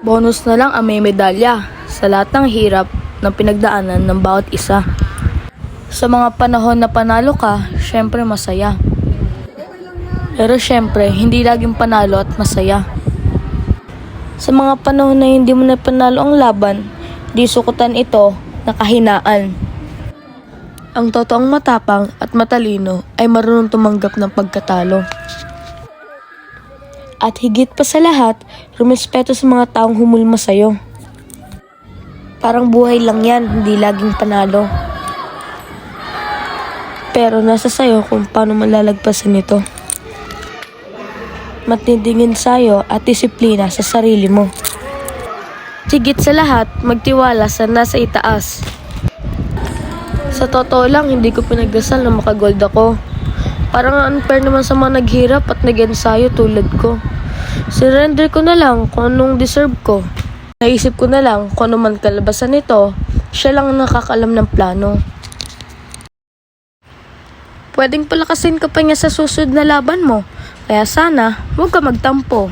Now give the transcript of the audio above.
Bonus na lang ang may medalya sa lahat ng hirap ng pinagdaanan ng bawat isa. Sa mga panahon na panalo ka, syempre masaya. Pero syempre, hindi laging panalo at masaya. Sa mga panahon na hindi mo na panalo ang laban, di sukutan ito na kahinaan. Ang totoong matapang at matalino ay marunong tumanggap ng pagkatalo. At higit pa sa lahat, rumespeto sa mga taong humulma sa'yo. Parang buhay lang yan, hindi laging panalo. Pero nasa sayo kung paano malalagpasan ito. Matindingin sa'yo at disiplina sa sarili mo. Higit sa lahat, magtiwala sa nasa itaas. Sa totoo lang, hindi ko pinagdasal na makagold ako. Parang unfair naman sa mga naghirap at nag-ensayo tulad ko. Surrender ko na lang kung anong deserve ko. Naisip ko na lang kung ano man kalabasan nito, siya lang ang nakakalam ng plano. Pwedeng palakasin ka pa niya sa susunod na laban mo. Kaya sana, huwag ka magtampo.